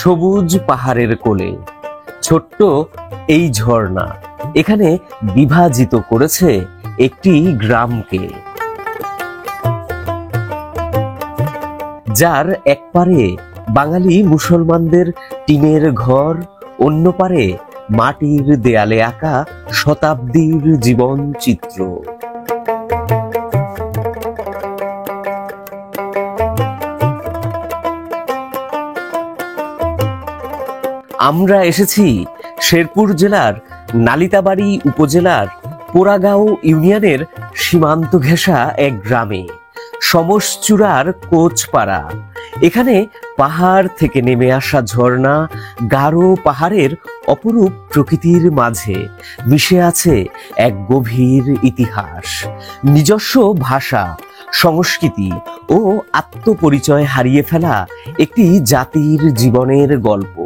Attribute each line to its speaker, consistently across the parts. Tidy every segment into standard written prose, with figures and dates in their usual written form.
Speaker 1: সবুজ পাহাড়ের কোলে ছোট্ট এই ঝর্ণা এখানে বিভাজিত করেছে একটি গ্রামকে, যার এক পারে বাঙালি মুসলমানদের টিনের ঘর, অন্য পারে মাটির দেয়ালে আঁকা শতাব্দীর জীবন চিত্র। আমরা এসেছি শেরপুর জেলার নালিতাবাড়ী উপজেলার পোড়াগাঁও ইউনিয়নের সীমান্ত ঘেঁষা এক গ্রামে, সমসচূড়ার কোচপাড়া। এখানে পাহাড় থেকে নেমে আসা ঝর্ণা গারো পাহাড়ের অপরূপ প্রকৃতির মাঝে মিশে আছে এক গভীর ইতিহাস, নিজস্ব ভাষা, সংস্কৃতি ও আত্মপরিচয় হারিয়ে ফেলা একটি জাতির জীবনের গল্প।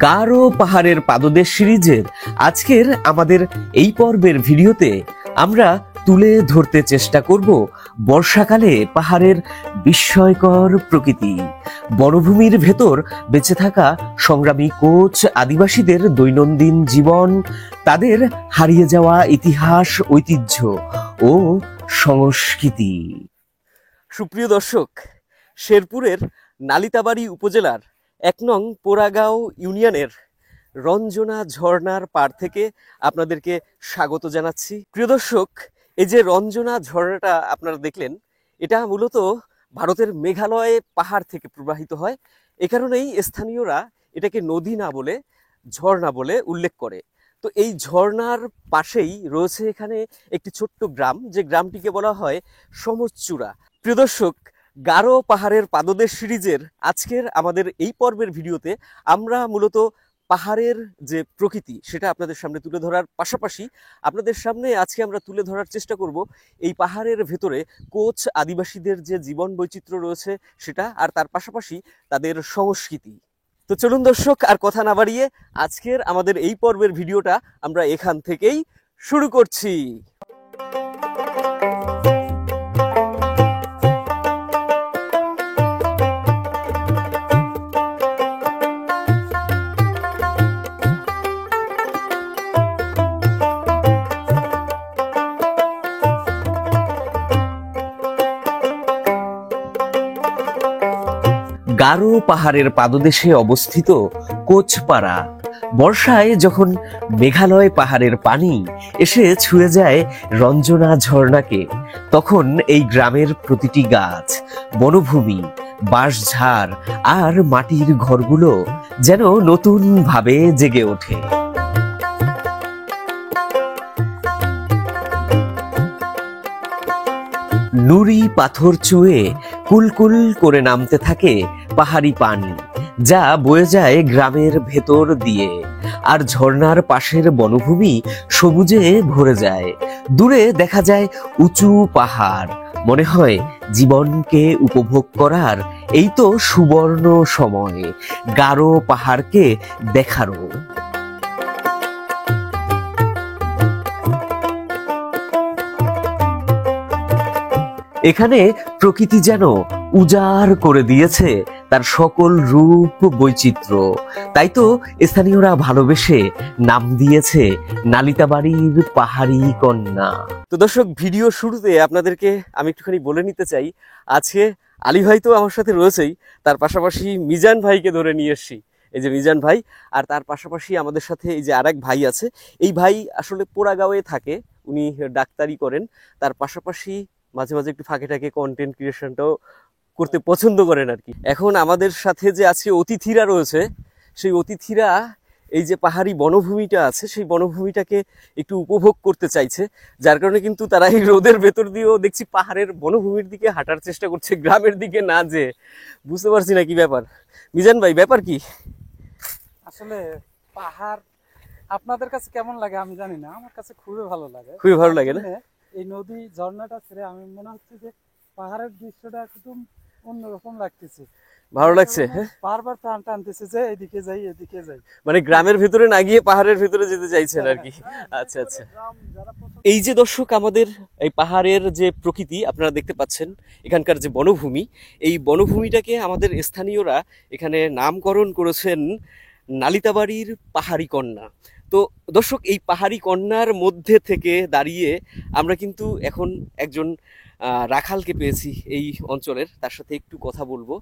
Speaker 1: গারো পাহাড়ের পাদদেশ সিরিজের আজকের আমাদের এই পর্বের ভিডিওতে আমরা তুলে ধরতে চেষ্টা করব বর্ষাকালে পাহাড়ের বিস্ময়কর প্রকৃতি, বনভূমির ভেতর বেঁচে থাকা সংগ্রামী কোচ আদিবাসীদের দৈনন্দিন জীবন, তাদের হারিয়ে যাওয়া ইতিহাস, ঐতিহ্য ও সংস্কৃতি। সুপ্রিয় দর্শক, শেরপুরের নালিতাবাড়ী উপজেলার ১ নং পোড়াগাঁও ইউনিয়নের রঞ্জনা ঝর্ণার পাড় থেকে আপনাদেরকে স্বাগত জানাচ্ছি। প্রিয় দর্শক, এই যে রঞ্জনা ঝর্ণাটা আপনারা দেখলেন, এটা মূলত ভারতের মেঘালয় পাহাড় থেকে প্রবাহিত হয়। এ কারণেই স্থানীয়রা এটাকে নদী না বলে ঝর্ণা বলে উল্লেখ করে। তো এই ঝর্ণার পাশেই রয়েছে এখানে একটি ছোট্ট গ্রাম, যে গ্রামটিকে বলা হয় সমসচূড়া। প্রিয় দর্শক, গারো পাহাড়ের পাদদেশ সিরিজের আজকের আমাদের এই পর্বের ভিডিওতে আমরা মূলত পাহাড়ের যে প্রকৃতি সেটা আপনাদের সামনে তুলে ধরার পাশাপাশি আপনাদের সামনে আজকে আমরা তুলে ধরার চেষ্টা করব এই পাহাড়ের ভেতরে কোচ আদিবাসীদের যে জীবন বৈচিত্র্য রয়েছে সেটা, আর তার পাশাপাশি তাদের সংস্কৃতি। তো চলুন দর্শক, আর কথা না বাড়িয়ে আজকের আমাদের এই পর্বের ভিডিওটা আমরা এখান থেকেই শুরু করছি। গারো পাহাড়ের পাদদেশে অবস্থিত কোচপাড়া, বর্ষায় যখন মেঘালয় পাহাড়ের পানি এসে ছুঁয়ে যায় রঞ্জনা ঝর্ণাকে, তখন এই গ্রামের প্রতিটি গাছ, বনভূমি, বাঁশঝাড় আর মাটির ঘরগুলো যেন নতুন ভাবে জেগে ওঠে। নুড়ি পাথর চুয়ে কুলকুল করে নামতে থাকে পাহাড়ি পানি, যা বয়ে যায় গ্রামের ভেতর দিয়ে, আর ঝর্ণার পাশের বনভূমি সবুজে ভরে যায়। দূরে দেখা যায় উঁচু পাহাড়, মনে হয় জীবনকে উপভোগ করার এই তো সুবর্ণ সময় গারো পাহাড়কে দেখারও। এখানে প্রকৃতি যেন উজাড় করে দিয়েছে তার সকল রূপ বৈচিত্র্য, তাই তো স্থানীয়রা ভালোবেসে নাম দিয়েছে নালিতাবাড়ির পাহাড়ি কন্যা। তো দর্শক, ভিডিও শুরুতে আপনাদেরকে আমি একটুখানি বলে নিতে চাই, আজকে আলী ভাই তো আমার সাথে রয়েছেই, তার পাশাপাশি মিজান ভাইকে ধরে নিয়ে এসছি। এই যে মিজান ভাই, আর তার পাশাপাশি আমাদের সাথে এই যে আরেক ভাই আছে। এই ভাই আসলে পোড়াগাঁওয়ে থাকে, উনি ডাক্তারি করেন, তার পাশাপাশি মাঝে মাঝে একটু ফাঁকে টাকে কন্টেন্ট ক্রিয়েশনটাও করতে পছন্দ করেন আর কি। এখন আমাদের সাথে যে আজকে অতিথিরা রয়েছে, সেই অতিথিরা এই যে পাহাড়ি বনভূমিটা আছে সেই বনভূমিটাকে একটু উপভোগ করতে চাইছে, যার কারণে কিন্তু তারা এই রোদের ভেতর দিয়েও দেখছি পাহাড়ের বনভূমির দিকে হাঁটার চেষ্টা করছে, গ্রামের দিকে না যে। বুঝতে পারছি না কি ব্যাপার। মিজান ভাই, ব্যাপার কি?
Speaker 2: আসলে পাহাড় আপনাদের কাছে কেমন লাগে আমি জানি না, আমার কাছে খুবই ভালো লাগে।
Speaker 1: খুবই ভালো লাগে না?
Speaker 2: এই নদী ঝর্ণাটা ছেড়ে আমি মনে হচ্ছে যে পাহাড়ের দৃশ্যটা একদম অন্যরকম লাগতেছে।
Speaker 1: ভালো লাগছে, হ্যাঁ?
Speaker 2: বারবার প্রাণ টানতেছে যে এদিকে যাই এদিকে যাই।
Speaker 1: মানে গ্রামের ভিতরে না গিয়ে পাহাড়ের ভিতরে যেতে চাইছেন আর কি। আচ্ছা আচ্ছা। এই যে দর্শক, আমাদের এই পাহাড়ের যে প্রকৃতি আপনারা দেখতে পাচ্ছেন, এখানকার যে বনভূমি, এই বনভূমিটাকে আমাদের স্থানীয়রা এখানে নামকরণ করেছেন নালিতাবাড়ির পাহাড়ি কন্যা। তো দর্শক, এই পাহাড়ি কন্যার মধ্যে থেকে দাঁড়িয়ে আমরা কিন্তু এখন একজন রাখালকে পেয়েছি এই অঞ্চলের, তার সাথে একটু কথা বলবো।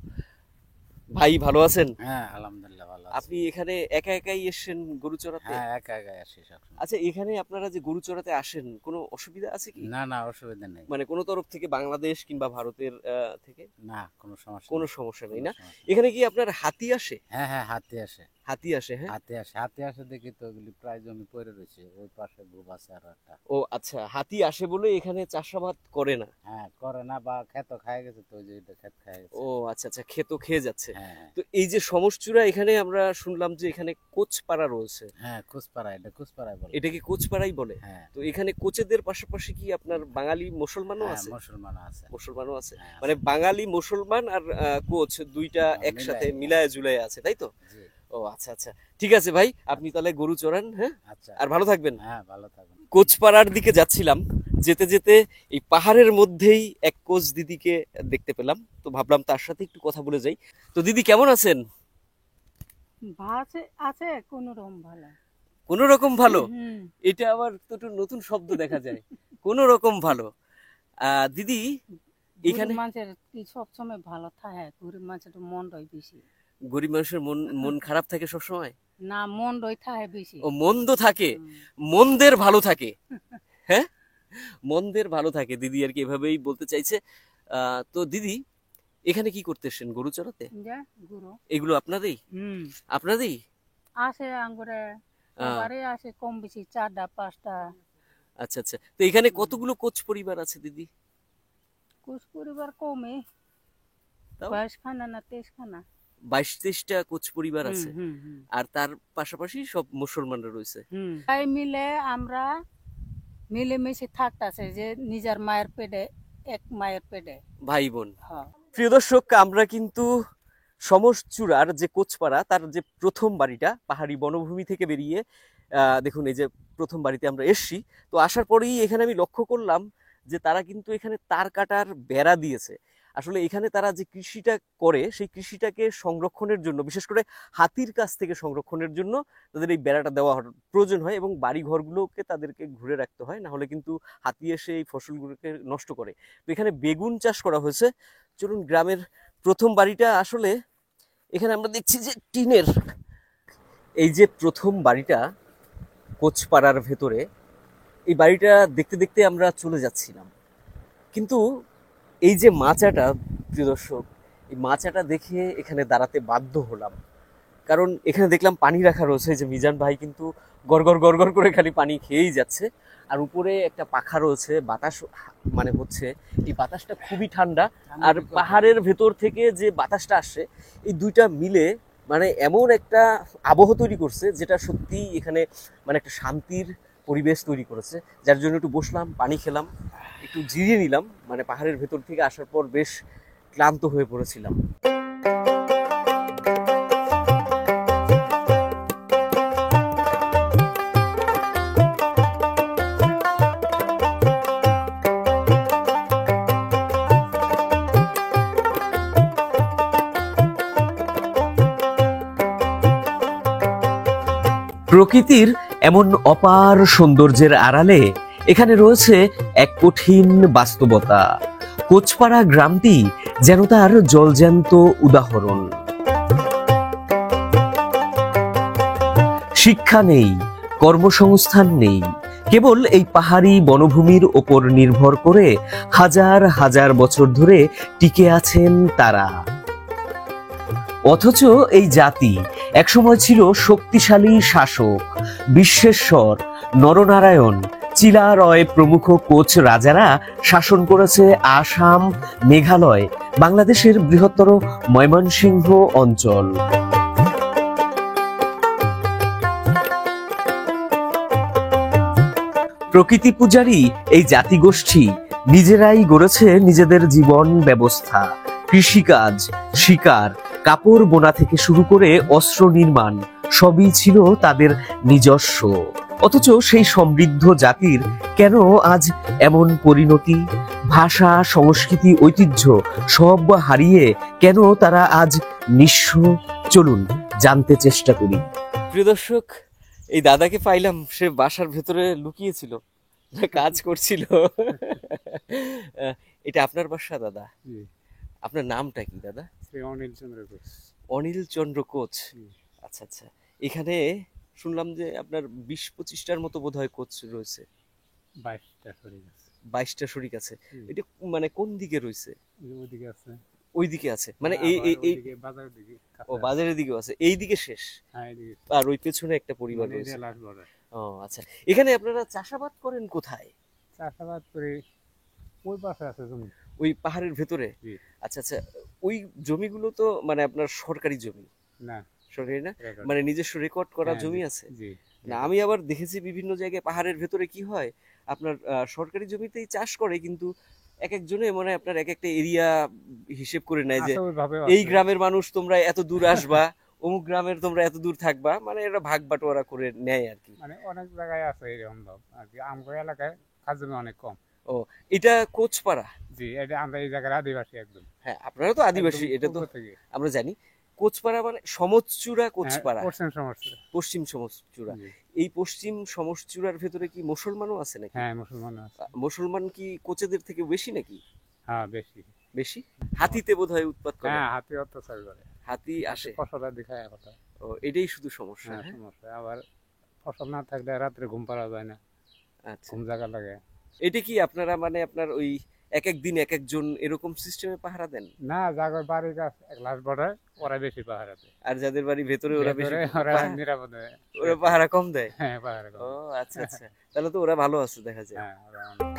Speaker 1: ভাই ভালো আছেন?
Speaker 3: হ্যাঁ আলহামদুলিল্লাহ ভালো আছি।
Speaker 1: আপনি এখানে একা একাই এসেছেন গরু চড়াতে?
Speaker 3: হ্যাঁ একা একাই আসি সবসময়।
Speaker 1: আচ্ছা, এখানে আপনারা যে গরু চড়াতে আসেন, কোনো অসুবিধা আছে কি?
Speaker 3: না না অসুবিধা নেই।
Speaker 1: মানে কোনো তরফ থেকে, বাংলাদেশ কিংবা ভারতের থেকে?
Speaker 3: না কোনো সমস্যা
Speaker 1: কোনো
Speaker 3: নেই।
Speaker 1: সমস্যা নেই
Speaker 3: কোনো
Speaker 1: না?
Speaker 3: সমস্যা নেই।
Speaker 1: এখানে কি আপনার হাতি আসে?
Speaker 3: হ্যাঁ হ্যাঁ হাতি আসে।
Speaker 1: হাতি আসে, হ্যাঁ।
Speaker 3: হাতি আসে দেখি তো ওগুলি প্রায় জমি পড়ে রয়েছে, ওই পাশে গোপ আছে আর একটা।
Speaker 1: ও আচ্ছা, হাতি আসে বলে এখানে চাষাবাদ করে না?
Speaker 3: হ্যাঁ করে না, বা ক্ষেত খায় গেছে, তো ওই যে এটা ক্ষেত খায় গেছে।
Speaker 1: ও আচ্ছা আচ্ছা, খেতো খেয়ে যাচ্ছে।
Speaker 3: হ্যাঁ হ্যাঁ।
Speaker 1: তো এই যে সমসচূড়া, এখানে আমরা শুনলাম যে এখানে কোচপাড়া রয়েছে।
Speaker 3: হ্যাঁ কুচপাড়া, এটা কুচপাড়ায় বলে।
Speaker 1: এটা কি কোচপাড়াই বলে?
Speaker 3: হ্যাঁ
Speaker 1: তো এখানে কোচেদের পাশাপাশি কি আপনার বাঙালি মুসলমানও
Speaker 3: হ্যাঁ
Speaker 1: আছে?
Speaker 3: মুসলমান আছে।
Speaker 1: মুসলমানও আছে,
Speaker 3: হ্যাঁ, আছে।
Speaker 1: মানে বাঙালি মুসলমান আর কোচ দুইটা
Speaker 3: হ্যাঁ,
Speaker 1: একসাথে
Speaker 3: মিলায়।
Speaker 1: মিলায় ঝুলায় আছে, তাই তো?
Speaker 3: জি
Speaker 1: ও আচ্ছা আচ্ছা, ঠিক আছে ভাই, আপনি তাহলে গরু চড়ান, হ্যাঁ?
Speaker 3: আচ্ছা।
Speaker 1: আর ভালো থাকবেন।
Speaker 3: হ্যাঁ ভালো থাকুন।
Speaker 1: কোচপাড়ার দিকে যাচ্ছিলাম, যেতে যেতে এই পাহাড়ের মধ্যেই এক কোচ দিদিকে দেখতে পেলাম, তো ভাবলাম তার সাথে একটু কথা বলে যাই। তো দিদি কেমন আছেন?
Speaker 4: আছে আছে কোন রকম ভালো।
Speaker 1: কোনো রকম ভালো?
Speaker 4: হুম।
Speaker 1: এটা আবার তো একটু নতুন শব্দ দেখা যায়, কোনো রকম ভালো। দিদি এখানে
Speaker 4: গরিব মানুষের কি সবসময় ভালো থাকে, গরিব মানুষের তো মন রয় বেশি।
Speaker 1: গরিব মানুষের মন মন খারাপ থাকে সব সময়?
Speaker 4: না মন রয় থাকে বেশি।
Speaker 1: ও মন্দ থাকে,
Speaker 4: হুম।
Speaker 1: মন্দের ভালো থাকে, হ্যাঁ মন্দের ভালো থাকে, দিদি আর কি এভাবেই বলতে চাইছে। তো দিদি এখানে কি করতে এসেছেন, গরু চড়াতে?
Speaker 4: যে গুরু
Speaker 1: এগুলো আপনাদেরই?
Speaker 4: হুম
Speaker 1: আপনাদেরই?
Speaker 4: আসে আঙ্গুরে
Speaker 1: আহ,
Speaker 4: সবারই আসে কম বেশি 4টা 5টা।
Speaker 1: আচ্ছা আচ্ছা, তো এখানে কতগুলো কোচ পরিবার আছে দিদি?
Speaker 4: কুছ পরিবার কমে,
Speaker 1: তাও?
Speaker 4: 22 খানা না 23 খানা।
Speaker 1: 22-23টা কোচ পরিবার আছে,
Speaker 4: হুম হুম
Speaker 1: আর তার পাশাপাশি সব মুসলমানরা রয়েছে।
Speaker 4: হুম। তাই মিলে আমরা মিলেমিশে থাকতাছে, যে নিজের মায়ের পেটে এক মায়ের পেটে।
Speaker 1: ভাই বোন।
Speaker 4: হ্যাঁ
Speaker 1: প্রিয় দর্শক, আমরা কিন্তু সমসচূড়ার যে কোচপাড়া, তার যে প্রথম বাড়িটা পাহাড়ি বনভূমি থেকে বেরিয়ে, দেখুন এই যে প্রথম বাড়িতে আমরা এসছি। তো আসার পরেই এখানে আমি লক্ষ্য করলাম যে তারা কিন্তু এখানে তার কাটার বেড়া দিয়েছে। আসলে এখানে তারা যে কৃষিটা করে, সেই কৃষিটাকে সংরক্ষণের জন্য, বিশেষ করে হাতির কাছ থেকে সংরক্ষণের জন্য তাদের এই বেড়াটা দেওয়া প্রয়োজন হয়, এবং বাড়ি ঘরগুলোকে তাদেরকে ঘুরে রাখতে হয়, না হলে কিন্তু হাতি এসে এই ফসলগুলোকে নষ্ট করে। তো এখানে বেগুন চাষ করা হয়েছে। চলুন, গ্রামের প্রথম বাড়িটা আসলে এখানে আমরা দেখছি যে টিনের। এই যে প্রথম বাড়িটা কোচপাড়ার ভেতরে, এই বাড়িটা দেখতে দেখতে আমরা চলে যাচ্ছিলাম, কিন্তু এই যে মাচাটা, প্রিয় দর্শক, এই মাচাটা দেখে এখানে দাঁড়াতে বাধ্য হলাম, কারণ এখানে দেখলাম পানি রাখা রয়েছে। যে মিজান ভাই কিন্তু গড়গড় গড়গড় করে খালি পানি খেয়েই যাচ্ছে, আর উপরে একটা পাখা রয়েছে, বাতাস মানে হচ্ছে, এই বাতাসটা খুবই ঠান্ডা। আর পাহাড়ের ভেতর থেকে যে বাতাসটা আসছে, এই দুইটা মিলে মানে এমন একটা আবহ তৈরি করছে, যেটা সত্যি এখানে মানে একটা শান্তির পরিবেশ তৈরি করেছে। যার জন্য একটু বসলাম, পানি খেলাম, একটু জিরিয়ে নিলাম, মানে পাহাড়ের ভেতর থেকে আসার পর বেশ ক্লান্ত হয়ে পড়েছিলাম। প্রকৃতির এমন অপার সৌন্দর্যের আড়ালে এখানে রয়েছে এক কঠিন বাস্তবতা। কোচপাড়া গ্রামটি যেন তার জলজ্যান্ত উদাহরণ। শিক্ষা নেই, কর্মসংস্থান নেই, কেবল এই পাহাড়ি বনভূমির ওপর নির্ভর করে হাজার হাজার বছর ধরে টিকে আছেন তারা। অথচ এই জাতি একসময় ছিল শক্তিশালী শাসক। বিশ্বেশ্বর, নরনারায়ণ, চিলারয় প্রমুখ কোচ রাজারা শাসন করেছে আসাম, মেঘালয়, বাংলাদেশের বৃহত্তর ময়মনসিংহ অঞ্চল। প্রকৃতি পূজারী এই জাতিগোষ্ঠী নিজেরাই গড়েছে নিজেদের জীবন ব্যবস্থা, কৃষিকাজ, শিকার, কাপড় বোনা থেকে শুরু করে অস্ত্র নির্মাণ সবই ছিল তাদের নিজস্ব। অথচ সেই সমৃদ্ধ জাতির কেন আজ এমন পরিণতি? ভাষা, সংস্কৃতি, ঐতিহ্য সব হারিয়ে কেন তারা আজ নিঃস্ব? চলুন জানতে চেষ্টা করি। প্রিয় দর্শক, এই দাদাকে পাইলাম, সে বাসার ভেতরে লুকিয়েছিল, কাজ করছিল। এটা আপনার বাসা দাদা? আপনার নামটা কি দাদা?
Speaker 2: অনিল চন্দ্র ঘোষ।
Speaker 1: অনিল চন্দ্র কোচ। আচ্ছা আচ্ছা। এখানে শুনলাম যে আপনার 20-25টার মতো বোধহয় কোচ রয়েছে।
Speaker 2: 22টা শরীর আছে।
Speaker 1: 22টা শরিক আছে। এটা মানে কোন দিকে রয়েছে?
Speaker 2: ওইদিকে আছে।
Speaker 1: ওইদিকে আছে মানে এই
Speaker 2: বাজারের দিকে।
Speaker 1: ও বাজারের দিকেও আছে, এই দিকে শেষ।
Speaker 2: হ্যাঁ, এইদিকে।
Speaker 1: আর ওই পেছনে একটা পরিবার
Speaker 2: মানে
Speaker 1: রয়েছে।
Speaker 2: জেলার বর্ডার।
Speaker 1: ও আচ্ছা। এখানে আপনারা চাষাবাদ করেন কোথায়?
Speaker 2: চাষাবাদ করে ওই পাশে আছে জমি।
Speaker 1: ওই পাহাড়ের ভেতরে?
Speaker 2: জি।
Speaker 1: আচ্ছা আচ্ছা। ওই জমিগুলো তো মানে আপনার সরকারি জমি?
Speaker 2: না,
Speaker 1: সরকারি না,
Speaker 2: রেকর্ড।
Speaker 1: মানে নিজস্ব রেকর্ড করা
Speaker 2: হ্যাঁ,
Speaker 1: জমি
Speaker 2: জি,
Speaker 1: আছে?
Speaker 2: জি।
Speaker 1: না, আমি আবার দেখেছি বিভিন্ন জায়গায় পাহাড়ের ভেতরে কি হয়, আপনার সরকারি জমিতেই চাষ করে, কিন্তু এক একজনে মানে আপনার এক একটা এরিয়া হিসেব করে নেয় যে
Speaker 2: আছে ওইভাবেও
Speaker 1: এই
Speaker 2: আছে।
Speaker 1: গ্রামের মানুষ তোমরা এত দূর আসবা, অমুক গ্রামের তোমরা এত দূর থাকবা, মানে এরা ভাগ বাটোয়ারা করে নেয় আর কি।
Speaker 2: মানে অনেক জায়গায় আছে এরকম ভাব আর কি। আমগো এলাকায় কাজ জমি অনেক কম।
Speaker 1: ও, এটা কোচপাড়া?
Speaker 2: জি, এটা আমরা এই জায়গার আদিবাসী একদম।
Speaker 1: হ্যাঁ, আপনারা তো আদিবাসী,
Speaker 2: একদম
Speaker 1: এটা তো
Speaker 2: পূর্ব থেকে।
Speaker 1: আমরা জানি। কোচপাড়া মানে সমচূড়া
Speaker 2: হ্যাঁ,
Speaker 1: কোচপাড়া?
Speaker 2: পশ্চিম সমস্যা।
Speaker 1: পশ্চিম সমচূড়া।
Speaker 2: জি।
Speaker 1: এই পশ্চিম সমচূড়ার ভেতরে কি মুসলমানও আছে নাকি?
Speaker 2: হ্যাঁ, মুসলমান আছে।
Speaker 1: মুসলমান কি কোচেদের থেকে বেশি নাকি?
Speaker 2: হ্যাঁ, বেশি।
Speaker 1: বেশি? হাতিতে বোধহয় উৎপাত করে?
Speaker 2: হ্যাঁ, হাতি অত্যাচার করে।
Speaker 1: হাতি আসে?
Speaker 2: ফসলা দেখায় কথা।
Speaker 1: ও, এটাই শুধু সমস্যা?
Speaker 2: হ্যাঁ,
Speaker 1: হ্যাঁ?
Speaker 2: সমস্যা। আবার ফসল না থাকলে রাত্রে ঘুম পাড়া যায় না,
Speaker 1: আচ্ছা।
Speaker 2: ঘুম জায়গা লাগে।
Speaker 1: এটা কি আপনারা মানে আপনার ওই এক এক দিন এক একজন এরকম সিস্টেমে পাহারা দেন?
Speaker 2: না, জাগর বাড়ির কাছে এক লাশ বড়ায় ওরা বেশি পাহারা দেয়।
Speaker 1: আর যাদের বাড়ি ভেতরে ওরা বেশি
Speaker 2: ওরা
Speaker 1: পাহারা-
Speaker 2: নিরাপদে।
Speaker 1: ওরা পাহারা কম দেয়?
Speaker 2: হ্যাঁ, পাহারা
Speaker 1: ও
Speaker 2: করে।
Speaker 1: আচ্ছা আচ্ছা। তাহলে তো ওরা ভালো আছে দেখা যায়।
Speaker 2: হ্যাঁ, ওরা অনেক-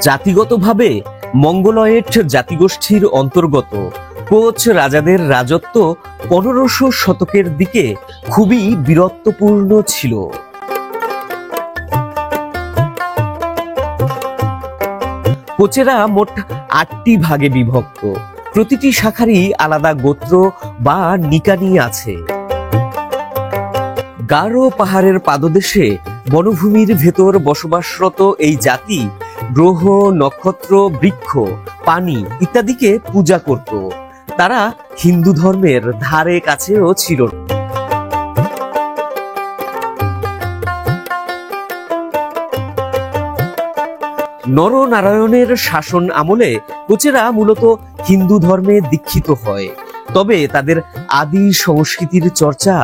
Speaker 1: জাতিগতভাবে মঙ্গলয়েড জাতিগোষ্ঠীর অন্তর্গত কোচ রাজাদের রাজত্ব 1500 শতকের দিকে খুবই বীরত্বপূর্ণ ছিল। কোচেরা মোট 8টি ভাগে বিভক্ত। প্রতিটি শাখারই আলাদা গোত্র বা নিকানি আছে। গারো পাহাড়ের পাদদেশে বনভূমির ভেতর বসবাসরত এই জাতি গ্রহ, নক্ষত্র, বৃক্ষ, পানি ইত্যাদিকে পূজা করত। তারা হিন্দু ধর্মের ধারে কাছেও ছিল না। নরনারায়ণের শাসন আমলে কোচেরা মূলত হিন্দু ধর্মে দীক্ষিত হয়। তবে তাদের আদি সংস্কৃতির চর্চা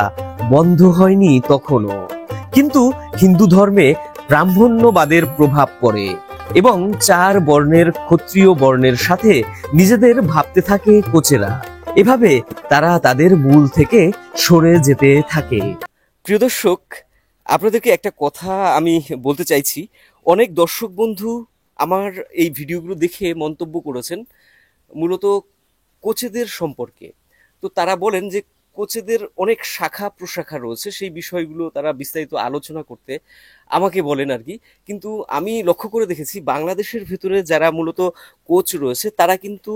Speaker 1: বন্ধ হয়নি তখনও। কিন্তু হিন্দু ধর্মে ব্রাহ্মণ্যবাদের প্রভাব পড়ে এবং 4 বর্ণের ক্ষত্রিয় বর্ণের সাথে নিজেদের ভাবতে থাকে কোচেরা। এভাবে তারা তাদের মূল থেকে সরে যেতে থাকে। প্রিয় দর্শক, আপনাদেরকে একটা কথা আমি বলতে চাইছি। অনেক দর্শক বন্ধু আমার এই ভিডিওগুলো দেখে মন্তব্য করেছেন মূলত কোচেদের সম্পর্কে। তো তারা বলেন যে কোচেদের অনেক শাখা প্রশাখা রয়েছে, সেই বিষয়গুলো তারা বিস্তারিত আলোচনা করতে আমাকে বলেন আর কি। কিন্তু আমি লক্ষ্য করে দেখেছি বাংলাদেশের ভেতরে যারা মূলত কোচ রয়েছে তারা কিন্তু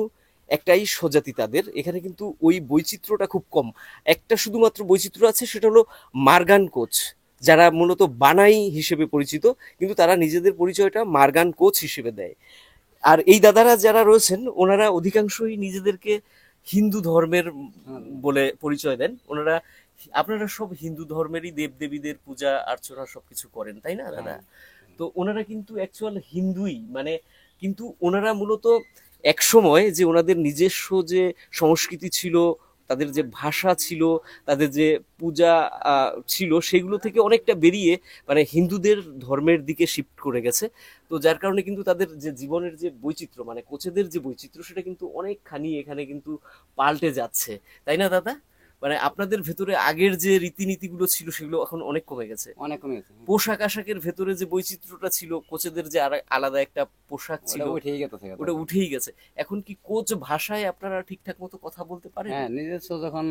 Speaker 1: একটাই স্বজাতি তাদের। এখানে কিন্তু ওই বৈচিত্র্যটা খুব কম। একটা শুধুমাত্র বৈচিত্র্য আছে, সেটা হলো মারগান কোচ, যারা মূলত বানাই হিসেবে পরিচিত, কিন্তু তারা নিজেদের পরিচয়টা মারগান কোচ হিসেবে দেয়। আর এই দাদারা যারা রয়েছেন ওনারা অধিকাংশই নিজেদেরকে হিন্দু ধর্মের বলে পরিচয় দেন। ওনারা, আপনারা সব হিন্দু ধর্মেরই দেবদেবীদের পূজা অর্চনা সবকিছু করেন, তাই না দাদা? তো ওনারা কিন্তু অ্যাকচুয়াল হিন্দুই, মানে কিন্তু ওনারা মূলত এক সময় যে ওনাদের নিজস্ব যে সংস্কৃতি ছিল, তাদের যে ভাষা ছিল, তাদের যে পূজা ছিল, সেগুলো থেকে অনেকটা বেরিয়ে মানে হিন্দুদের ধর্মের দিকে শিফট করে গেছে। তো যার কারণে কিন্তু তাদের যে জীবনের যে বৈচিত্র্য, মানে কোচেদের যে বৈচিত্র্য, সেটা কিন্তু অনেকখানি এখানে কিন্তু পাল্টে যাচ্ছে, তাই না দাদা? মানে আপনাদের ভেতরে আগের যে রীতিনীতিগুলো ছিল সেগুলো এখন অনেক কমে গেছে।
Speaker 3: অনেক কমে গেছে।
Speaker 1: পোশাক আশাকের ভেতরে যে বৈচিত্র্যটা ছিল, কোচেদের যে আলাদা একটা পোশাক ছিল,
Speaker 3: ওটা উঠেই গেছে।
Speaker 1: ওটা উঠেই গেছে। এখন কি কোচ ভাষায় আপনারা ঠিকঠাক মতো কথা বলতে পারেন?
Speaker 3: হ্যাঁ, নিজস্ব যখন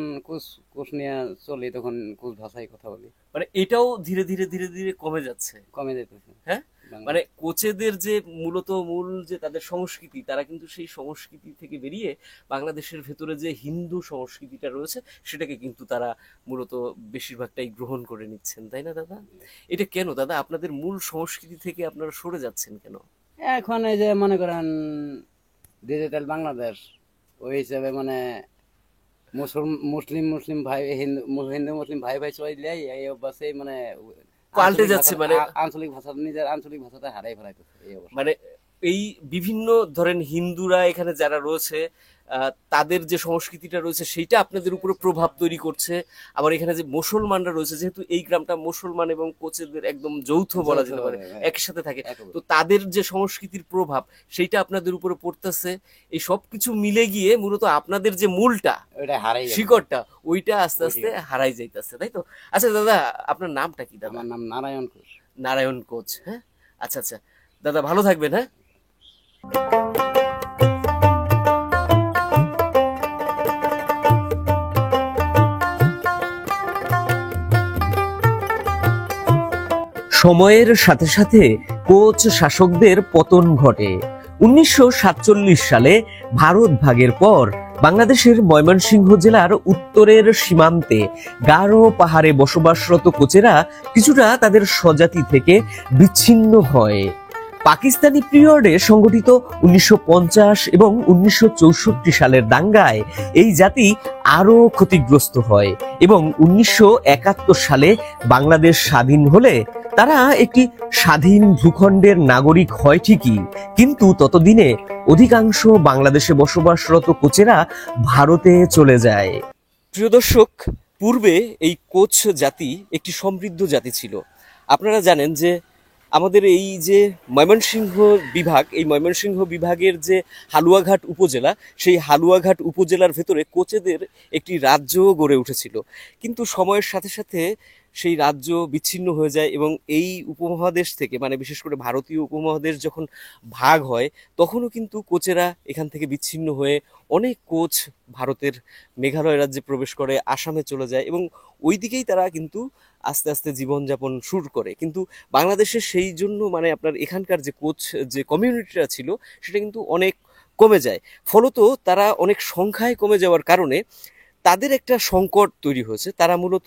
Speaker 3: কোচ নিয়ে চলি তখন কোচ ভাষায় কথা বলি।
Speaker 1: মানে এটাও ধীরে ধীরে ধীরে ধীরে কমে যাচ্ছে।
Speaker 3: কমে যেতেছে।
Speaker 1: হ্যাঁ, মানে কোচেদের যে মূলত মূল যে তাদের সংস্কৃতি, তারা কিন্তু সেই সংস্কৃতি থেকে বেরিয়ে বাংলাদেশের ভেতরে যে হিন্দু সংস্কৃতিটা রয়েছে সেটাকে কিন্তু তারা মূলত বেশিরভাগটাই গ্রহণ করে নিচ্ছেন, তাই না দাদা? এটা কেন দাদা, আপনাদের মূল সংস্কৃতি থেকে আপনারা সরে যাচ্ছেন কেন?
Speaker 3: এখন এই যে মনে করেন ডিজিটাল বাংলাদেশ, ওই হিসাবে মানে মুসলিম মুসলিম ভাই হিন্দু হিন্দু মুসলিম ভাই ভাই চলে এই অভ্যাসে মানে
Speaker 1: পাল্টে যাচ্ছে, মানে
Speaker 3: আঞ্চলিক ভাষা, নিজের আঞ্চলিক ভাষাটা হারাই ফেলাইতেছে এই অবস্থা।
Speaker 1: মানে এই বিভিন্ন ধরেন হিন্দুরা এখানে যারা রয়েছে তাদের যে সংস্কৃতিটা রয়েছে সেইটা আপনাদের উপরে প্রভাব তৈরি করছে। আবার এখানে যে মুসলমানরা রয়েছে, যেহেতু এই গ্রামটা মুসলমান এবং কোচেদের একদম যৌথ বলা যেতে পারে, একসাথে থাকে, তো তাদের যে সংস্কৃতির প্রভাব সেইটা আপনাদের উপরে পড়তেছে। এই সব কিছু মিলে গিয়ে মূলত আপনাদের যে মূলটা, শিকড়টা, ওইটা আস্তে আস্তে হারাই যাইতেছে, তাই তো? আচ্ছা দাদা, আপনার নামটা কি দাদা?
Speaker 3: আমার নাম নারায়ণ কোচ।
Speaker 1: নারায়ণ কোচ, হ্যাঁ, আচ্ছা আচ্ছা দাদা, ভালো থাকবেন, হ্যাঁ। সময়ের সাথে সাথে কোচ শাসকদের পতন ঘটে। 1947 সালে ভারত ভাগের পর বাংলাদেশের ময়মনসিংহ জেলার উত্তরের সীমান্তে গারো পাহাড়ে বসবাসরত কোচেরা কিছুটা তাদের স্বজাতি থেকে বিচ্ছিন্ন হয়। পাকিস্তানি পিরিয়ডে সংগঠিত 1950 এবং 1964 সালের দাঙ্গায় এই জাতি আরো ক্ষতিগ্রস্ত হয় এবং 1971 সালে বাংলাদেশ স্বাধীন হলে তারা একটি স্বাধীন ভূখণ্ডের নাগরিক হয় ঠিকই, কিন্তু ততদিনে অধিকাংশ বাংলাদেশে বসবাসরত কোচেরা ভারতে চলে যায়। প্রিয় দর্শক, পূর্বে এই কোচ জাতি একটি সমৃদ্ধ জাতি ছিল। আপনারা জানেন যে আমাদের এই যে ময়মনসিংহ বিভাগ, এই ময়মনসিংহ বিভাগের যে হালুয়াঘাট উপজেলা, সেই হালুয়াঘাট উপজেলার ভেতরে কোচেদের একটি রাজ্য গড়ে উঠেছিল। কিন্তু সময়ের সাথে সাথে সেই রাজ্য বিচ্ছিন্ন হয়ে যায় এবং এই উপমহাদেশ থেকে, মানে বিশেষ করে ভারতীয় উপমহাদেশ যখন ভাগ হয়, তখনও কিন্তু কোচেরা এখান থেকে বিচ্ছিন্ন হয়ে অনেক কোচ ভারতের মেঘালয় রাজ্যে প্রবেশ করে, আসামে চলে যায় এবং ওই দিকেই তারা কিন্তু আস্তে আস্তে জীবনযাপন শুরু করে। কিন্তু বাংলাদেশের সেই জন্য মানে আপনার এখানকার যে কোচ যে কমিউনিটিটা ছিল সেটা কিন্তু অনেক কমে যায়। ফলত তারা অনেক সংখ্যায় কমে যাওয়ার কারণে তাদের একটা সংকট তৈরি হয়েছে। তারা মূলত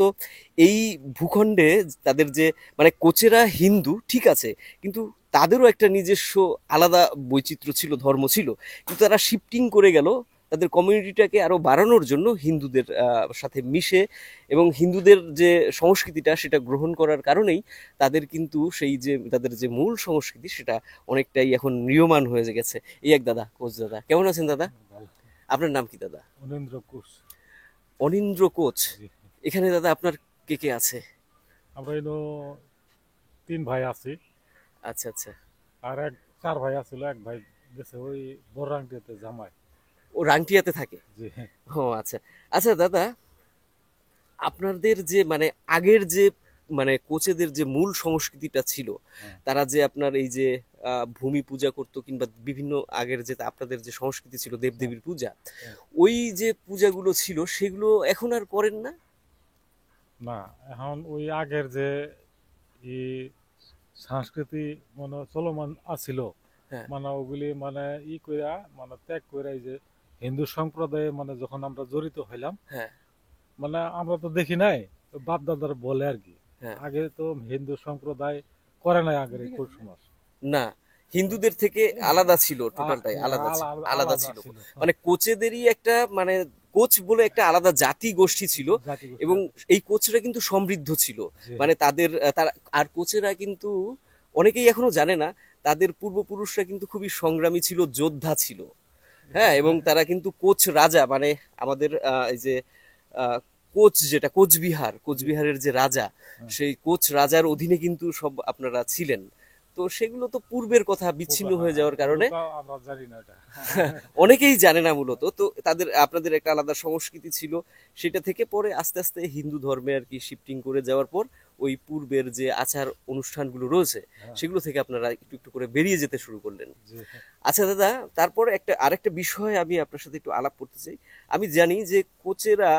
Speaker 1: এই ভূখণ্ডে তাদের যে মানে কোচেরা হিন্দু ঠিক আছে, কিন্তু তাদেরও একটা নিজস্ব আলাদা বৈচিত্র্য ছিল, ধর্ম ছিল, কিন্তু তারা শিফটিং করে গেল তাদের কমিউনিটিটাকে আরো বাড়ানোর জন্য হিন্দুদের সাথে মিশে, এবং হিন্দুদের যে সংস্কৃতিটা সেটা গ্রহণ করার কারণেই তাদের কিন্তু সেই যে তাদের যে মূল সংস্কৃতি সেটা অনেকটাই এখন ম্রিয়মাণ হয়ে গেছে। এই এক দাদা, কোচ দাদা, কেমন আছেন দাদা? আপনার নাম কি দাদা?
Speaker 2: অনিন্দ্র কোচ।
Speaker 1: অনিন্দ্র কোচ। এখানে দাদা আপনার কে কে আছে?
Speaker 2: আমরা এলো 3 ভাই আছি।
Speaker 1: আচ্ছা আচ্ছা।
Speaker 2: আর 4 ভাই আছিল, এক ভাই গেছে ওই বড়রাংটিতে জামাই।
Speaker 1: ও রাংটিয়াতে থাকে?
Speaker 2: জি।
Speaker 1: ও আচ্ছা আচ্ছা দাদা, আপনাদের যে মানে আগের যে মানে কোচেদের যে মূল সংস্কৃতিটা ছিল, তারা যে আপনার এই যে ভূমি পূজা করতো কিংবা বিভিন্ন আগের যে আপনাদের যে সংস্কৃতি ছিল দেবদেবীর পূজা, ওই যে পূজাগুলো ছিল সেগুলো এখন আর করেন না?
Speaker 2: না, এখন ওই আগের যে এই সংস্কৃতি মানে চলমান আছিল, মানে ওগুলি মানে কইরা মানে ত্যাগ কইরা এই যে হিন্দু সম্প্রদায়ে মানে যখন আমরা জড়িত হইলাম, মানে আমরা তো দেখি নাই, বাপ দাদার বলে আর কি, আগে তো হিন্দু সম্প্রদায় করে নাই আগের এই কোচ সমাজ।
Speaker 1: না, হিন্দুদের থেকে আলাদা ছিল, টোটালটাই আলাদা ছিল। মানে কোচেদেরই একটা মানে কোচ বলে একটা আলাদা জাতি গোষ্ঠী ছিল এবং এই কোচরা কিন্তু সমৃদ্ধ ছিল। মানে তাদের আর কোচেরা কিন্তু অনেকেই এখনো জানে না, তাদের পূর্বপুরুষরা কিন্তু খুবই সংগ্রামী ছিল, যোদ্ধা ছিল। হ্যাঁ, এবং তারা কিন্তু কোচ রাজা, মানে আমাদের এই যে কোচ যেটা কোচবিহারের যে রাজা, সেই কোচ রাজার অধীনে কিন্তু সব আপনারা ছিলেন। তো সেগুলো তো পূর্বের কথা, বিচ্ছিন্ন হয়ে যাওয়ার কারণে অনেকেই জানে না মূলত। তো তাদের আপনাদের একটা আলাদা সংস্কৃতি ছিল, সেটা থেকে পরে আস্তে আস্তে হিন্দু ধর্মে আর কি শিফটিং করে যাওয়ার পর ওই পূর্বের যে আচার অনুষ্ঠানগুলো রয়েছে সেগুলো থেকে আপনারা একটু একটু করে বেরিয়ে যেতে শুরু করলেন। আচ্ছা দাদা, তারপর আরেকটা বিষয় আমি আপনার সাথে একটু আলাপ করতে চাই। আমি জানি যে কোচেরা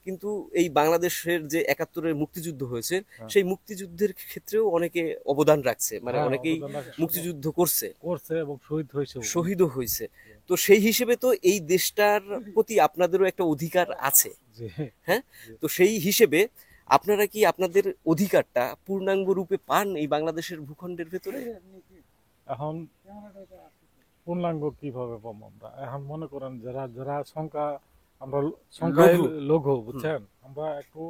Speaker 1: কিন্তু এই বাংলাদেশের যে ৭১-এর মুক্তিযুদ্ধ হয়েছে সেই মুক্তিযুদ্ধের ক্ষেত্রেও অনেকে অবদান রাখছে, মানে
Speaker 2: হ্যাঁ,
Speaker 1: অনেকেই
Speaker 2: অবদান রাখছে।
Speaker 1: মুক্তিযুদ্ধ করছে,
Speaker 2: করছে এবং শহীদ হয়েছে।
Speaker 1: শহীদও হয়েছে। তো সেই হিসেবে তো এই দেশটার প্রতি আপনাদেরও একটা অধিকার আছে,
Speaker 2: জি,
Speaker 1: হ্যাঁ? তো সেই হিসেবে আপনারা কি আপনাদের অধিকারটা পূর্ণাঙ্গ রূপে পান এই বাংলাদেশের ভূখণ্ডের ভেতরে?
Speaker 2: এখন পূর্ণাঙ্গ কিভাবে পাবো আমরা? এখন মনে করেন যারা যারা আমরা সংখ্যায়
Speaker 1: লঘু।
Speaker 2: লঘু, বুঝছেন, আমরা একটু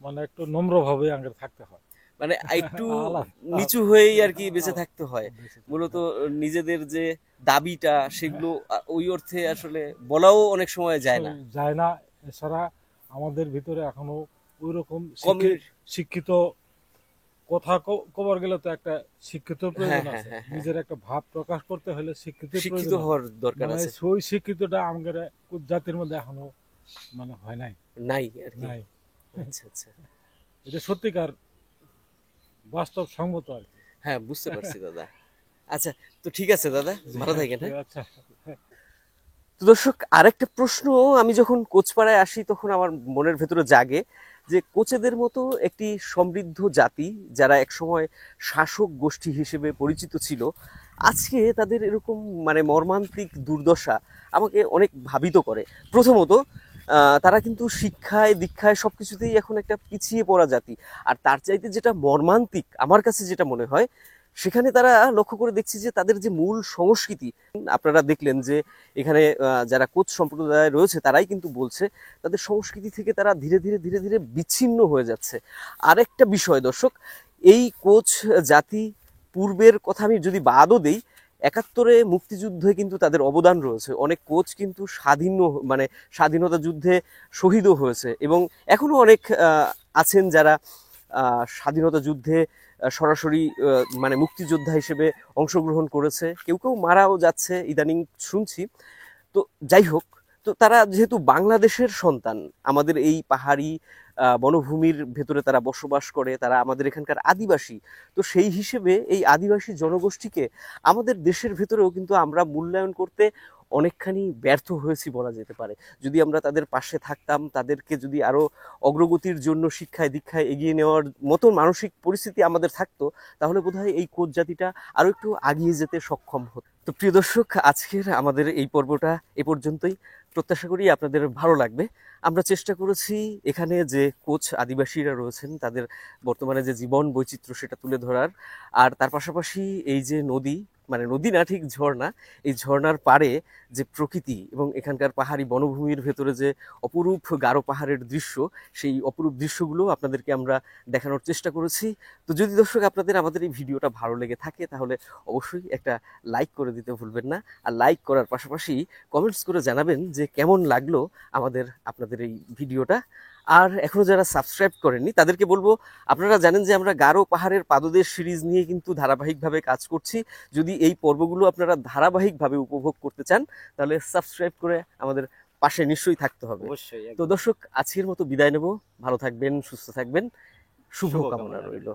Speaker 2: মানে একটু নম্র ভাবে আগে থাকতে হয়।
Speaker 1: মানে একটু
Speaker 2: আলাদা।
Speaker 1: নিচু হয়েই আর কি বেঁচে থাকতে হয়।
Speaker 2: বেঁচে থাকতে
Speaker 1: মূলত
Speaker 2: হয়।
Speaker 1: নিজেদের যে দাবিটা সেগুলো ওই অর্থে আসলে বলাও অনেক সময় যায় না।
Speaker 2: যায় না। এছাড়া আমাদের ভিতরে এখনো ওই রকম
Speaker 1: কমিউনি-
Speaker 2: শিক্ষিত কথা কবার গেলে তো একটা শিক্ষিত প্রয়োজন
Speaker 1: হ্যাঁ,
Speaker 2: আছে।
Speaker 1: হ্যাঁ, হ্যাঁ।
Speaker 2: নিজের একটা ভাব প্রকাশ করতে হলে শিক্ষিত
Speaker 1: শিক্ষিত
Speaker 2: প্রয়োজন আছে।
Speaker 1: হওয়ার দরকার
Speaker 2: মানে
Speaker 1: আছে,
Speaker 2: ওই শিক্ষিতটা আমাদের জাতির মধ্যে এখনো মানে হয় নাই।
Speaker 1: নাই আর কি।
Speaker 2: নাই।
Speaker 1: আচ্ছা আচ্ছা,
Speaker 2: এটা সত্যিকার বাস্তব সম্মত আর কি।
Speaker 1: হ্যাঁ বুঝতে পারছি দাদা। আচ্ছা, তো ঠিক আছে দাদা, ভালো থাকেন। হ্যাঁ,
Speaker 2: আচ্ছা।
Speaker 1: তো দর্শক, আরেকটা প্রশ্ন আমি যখন কোচপাড়ায় আসি তখন আমার মনের ভেতরে জাগে যে কোচেদের মতো একটি সমৃদ্ধ জাতি যারা একসময় শাসক গোষ্ঠী হিসেবে পরিচিত ছিল, আজকে তাদের এরকম মানে মর্মান্তিক দুর্দশা আমাকে অনেক ভাবিত করে। প্রথমত তারা কিন্তু শিক্ষায় দীক্ষায় সবকিছুতেই এখন একটা পিছিয়ে পড়া জাতি। আর তার চাইতে যেটা মর্মান্তিক আমার কাছে যেটা মনে হয়, সেখানে তারা লক্ষ্য করে দেখছি যে তাদের যে মূল সংস্কৃতি, আপনারা দেখলেন যে এখানে যারা কোচ সম্প্রদায় রয়েছে তারাই কিন্তু বলছে তাদের সংস্কৃতি থেকে তারা ধীরে ধীরে ধীরে ধীরে বিচ্ছিন্ন হয়ে যাচ্ছে। আরেকটা বিষয় দর্শক, এই কোচ জাতি পূর্বের কথা আমি যদি বাদও দেই, ৭১-এ মুক্তিযুদ্ধে কিন্তু তাদের অবদান রয়েছে। অনেক কোচ কিন্তু মানে স্বাধীনতা যুদ্ধে শহীদও হয়েছে এবং এখনো অনেক আছেন যারা স্বাধীনতা যুদ্ধে সরাসরি মানে মুক্তিযোদ্ধা হিসেবে অংশগ্রহণ করেছে, কেউ কেউ মারাও যাচ্ছে ইদানিং শুনছি। তো যাই হোক, তো তারা যেহেতু বাংলাদেশের সন্তান, আমাদের এই পাহাড়ি বনভূমির ভেতরে তারা বসবাস করে, তারা আমাদের এখানকার আদিবাসী, তো সেই হিসেবে এই আদিবাসী জনগোষ্ঠীকে আমাদের দেশের ভেতরেও কিন্তু আমরা মূল্যায়ন করতে অনেকখানি ব্যর্থ হয়েছি বলা যেতে পারে। যদি আমরা তাদের পাশে থাকতাম, তাদেরকে যদি আরো অগ্রগতির জন্য শিক্ষায় দীক্ষায় এগিয়ে নেওয়ার মতো মানসিক পরিস্থিতি আমাদের থাকতো, তাহলে বোধহয় এই কোচ জাতিটা আরো একটু আগিয়ে যেতে সক্ষম হতো। তো প্রিয় দর্শক, আজকের আমাদের এই পর্বটা এ পর্যন্তই। প্রত্যাশা করি আপনাদের ভালো লাগবে। আমরা চেষ্টা করেছি এখানে যে কোচ আদিবাসীরা রয়েছেন তাদের বর্তমানে যে জীবন বৈচিত্র্য সেটা তুলে ধরার, আর তার পাশাপাশি এই যে নদী, মানে নদী না ঠিক ঝর্ণা, এই ঝর্ণার পাড়ে যে প্রকৃতি এবং এখানকার পাহাড়ি বনভূমির ভেতরে যে অপরূপ গারো পাহাড়ের দৃশ্য, সেই অপরূপ দৃশ্যগুলো আপনাদেরকে আমরা দেখানোর চেষ্টা করেছি। তো যদি দর্শক আপনাদের আমাদের এই ভিডিওটা ভালো লেগে থাকে তাহলে অবশ্যই একটা লাইক করে দিতে ভুলবেন না। আর লাইক করার পাশাপাশি কমেন্টস করে জানাবেন যে কেমন লাগলো আপনাদের এই ভিডিওটা। আর এখনো যারা সাবস্ক্রাইব করেননি তাদেরকে বলবো, আপনারা জানেন যে আমরা গারো পাহাড়ের পাদদেশ সিরিজ নিয়ে কিন্তু ধারাবাহিকভাবে কাজ করছি। যদি এই পর্বগুলো আপনারা ধারাবাহিকভাবে উপভোগ করতে চান তাহলে সাবস্ক্রাইব করে আমাদের পাশে নিশ্চয়ই থাকতে হবে।
Speaker 3: অবশ্যই
Speaker 1: তো দর্শক, আজকের মতো বিদায় নেব। ভালো থাকবেন, সুস্থ থাকবেন, শুভকামনা
Speaker 3: শুভকামনা
Speaker 1: রইল।